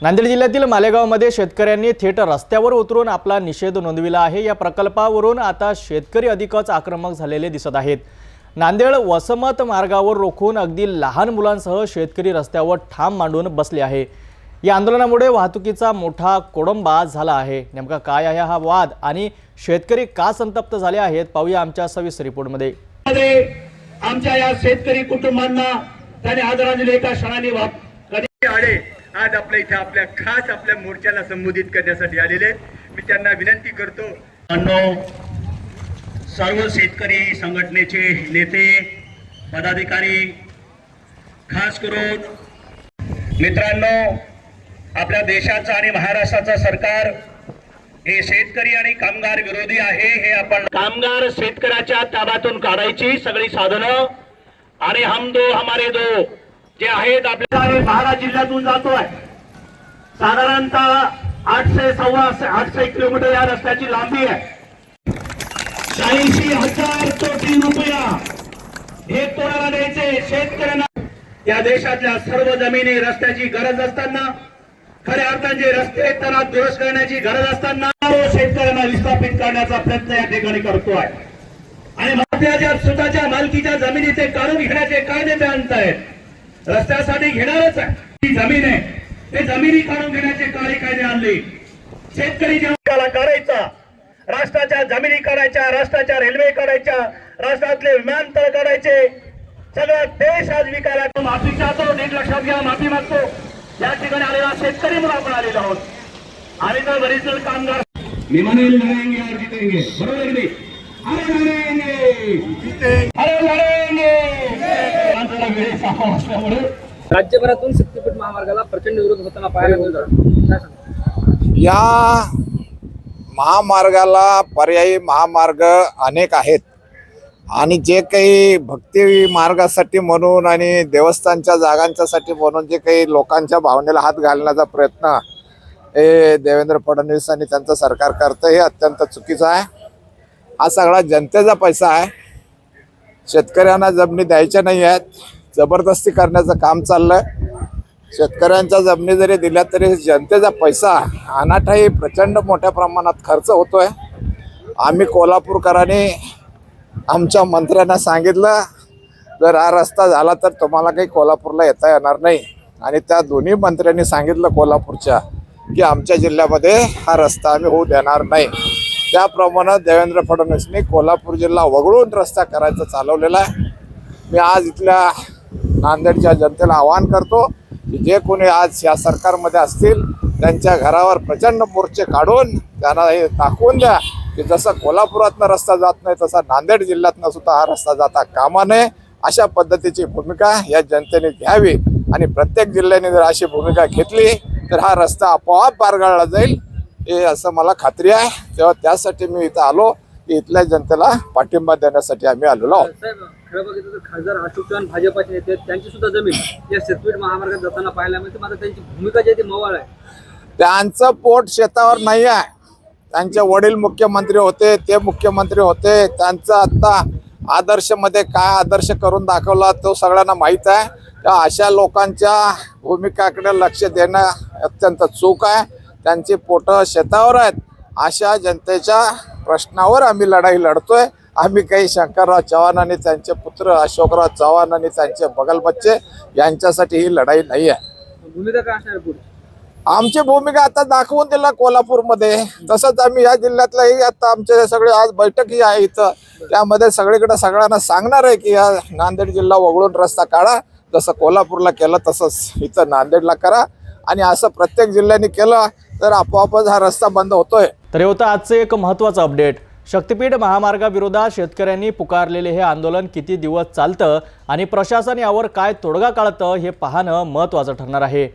नांदेड जिल्ह्यातील मालेगावमध्ये शेतकऱ्यांनी थेट रस्त्यावर उतरून आपला निषेध नोंदविला आहे। या प्रकल्पावरून आता शेतकरी अधिकच आक्रमक झालेले दिसत आहेत। नांदेड वसमत मार्गावर रोखून अगदी लहान मुलांसह शेतकरी रस्त्यावर ठाम मांडून बसले आहे। या आंदोलनामुळे वाहतुकीचा मोठा कोडंबा झाला आहे। नेमका काय आहे हा वाद आणि शेतकरी का संतप्त झाले आहेत पाहूया आमच्या सविस्तर रिपोर्टमध्ये। आमच्या या शेतकरी कुटुंबांना त्याने आदरांजली एका क्षणाने कधी आले। आज आपल्या इथे आपल्या मोर्चाला संबोधित करण्यासाठी आलेले मी त्यांना विनंती करतो। सर्व शेतकरी संघटनेचे नेते पदाधिकारी खास करून मित्रांनो, आपल्या देशाचं आणि महाराष्ट्राचं सरकार हे शेतकरी आणि कामगार विरोधी आहे। हे आपण कामगार शेतकऱ्याच्या ताब्यातून काढायची सगळी साधनं आणि हम दो हमारे दो जे आहेत आपल्या महाराष्ट्र जिल्ह्यातून जातोय। साधारणतः 800 किलोमीटर या रस्त्याची लांबी आहे। 80,000 कोटी रुपया हे कोणाला द्यायचे? शेतकऱ्यांना। या देशातल्या सर्व जमिनी रस्त्याची गरज असताना, खऱ्या अर्थाने रस्ते त्यांना दुरुस्त करण्याची गरज असताना शेतकऱ्यांना विस्थापित करण्याचा प्रयत्न या ठिकाणी करतोय आणि आपल्या स्वतःच्या मालकीच्या जमिनी ते काढून घेण्याचे कायदे ते आणतायत। रस्त्यासाठी घेणारच आहे ही जमीन आहे, ते जमिनी काढून घेण्याचे कायदे आणले। शेतकरी जेव्हा काढायचा, राष्ट्राच्या जमिनी काढायच्या, राष्ट्राच्या रेल्वे काढायच्या, राष्ट्रातले विमानतळ काढायचे, सगळा देश आज विकायला माफी चाहतो। नीट लक्षात घ्या, माफी मागतो। या ठिकाणी आलेला शेतकरी म्हणून आपण आलेलो आहोत। आम्ही तर बरेच जण कामगार मी म्हणेल लढेंगे और जीतेंगे, बरोबर नाही? अरे लढेंगे जीतेंगे, अरे लढेंगे। राज्यभरातून शक्तीपीठ महामार्गाला प्रचंड विरोध होताना पाहायला मिळतो। या महामार्गाला पर्यायी महामार्ग अनेक आहेत आणि जे काही भक्ती मार्गासाठी म्हणून आणि देवस्थानच्या जागांच्यासाठी म्हणून जे काही लोकांच्या भावनेला हात घालण्याचा प्रयत्न हे देवेंद्र फडणवीस आणि त्यांचं सरकार करतं हे अत्यंत चुकीचं आहे। हा सगळा जनतेचा पैसा आहे। शेतकऱ्यांना जमिनी द्यायच्या नाही आहेत, जबरदस्ती करण्याचं काम चाललंय। शेतकऱ्यांच्या जमिनी जरी दिल्या तरी जनतेचा पैसा अनाठाही प्रचंड मोठ्या प्रमाणात खर्च होतोय। आम्ही कोल्हापूरकरांनी आमच्या मंत्र्यांना सांगितलं, जर हा रस्ता झाला तर तुम्हाला काही कोल्हापूरला येता येणार नाही आणि त्या दोन्ही मंत्र्यांनी सांगितलं कोल्हापूरच्या की आमच्या जिल्ह्यामध्ये हा रस्ता आम्ही होऊ देणार नाही। त्याप्रमाणे देवेंद्र फडणवीसनी कोल्हापूर जिल्हा वगळून रस्ता करायचं चालवलेला आहे। मी आज इथल्या नांदेडच्या जनतेला आवाहन करतो की जे कोणी आज या सरकारमध्ये असतील त्यांच्या घरावर प्रचंड मोर्चे काढून त्यांना हे दाखवून द्या की जसं कोल्हापुरातनं रस्ता जात नाही तसा नांदेड जिल्ह्यातनं सुद्धा हा रस्ता जाता कामा नये। अशा पद्धतीची भूमिका या जनतेने घ्यावी आणि प्रत्येक जिल्ह्याने जर अशी भूमिका घेतली तर हा रस्ता आपोआप पारगळला जाईल हे असं मला खात्री आहे। तेव्हा त्यासाठी मी इथं आलो की इथल्या जनतेला पाठिंबा देण्यासाठी आम्ही आलेलो आहोत। खरं बघितलं तर खासदार अशोक चव्हाण भाजपाचे नेते त्यांची सुद्धा जमीन या शक्तीपीठ महामार्गात जाताना पाहायला मिळते, मात्र त्यांची भूमिका जी आहे ती मवाळ आहे। त्यांचं पोट शेतावर नाही आहे। त्यांचे वडील मुख्यमंत्री होते, ते मुख्यमंत्री होते। त्यांचा आता आदर्शमध्ये काय आदर्श करून दाखवला तो सगळ्यांना माहीत आहे। त्या अशा लोकांच्या भूमिकाकडे लक्ष देणं अत्यंत चूक आहे। त्यांची पोटं शेतावर आहेत। अशा जनतेच्या प्रश्नावर आम्ही लढाई लढतोय। आम्ही काही शंकरराव चव्हाण आणि त्यांचे पुत्र अशोकराव चव्हाण आणि त्यांचे बगलबच्चे यांच्यासाठी ही लढाई नाही आहे। भूमिका काय असणार पुढे? आमची भूमिका आता दाखवून दिला कोल्हापूरमध्ये, तसंच आम्ही या जिल्ह्यातलाही आता आमचे सगळे आज बैठकी आहे इथं, त्यामध्ये सगळीकडे सगळ्यांना सांगणार आहे की या नांदेड जिल्हा वगळून रस्ता काढा, जसं कोल्हापूरला केलं तसंच इथं नांदेडला करा आणि असं प्रत्येक जिल्ह्याने केलं तर आपोआपच हा रस्ता बंद होतोय। तर हे होतं आजचं एक महत्त्वाचं अपडेट। शक्तीपीठ महामार्गाविरोधात शेतकऱ्यांनी पुकारलेले हे आंदोलन किती दिवस चालतं आणि प्रशासन यावर काय तोडगा काढतं हे पाहणं महत्त्वाचं ठरणार आहे।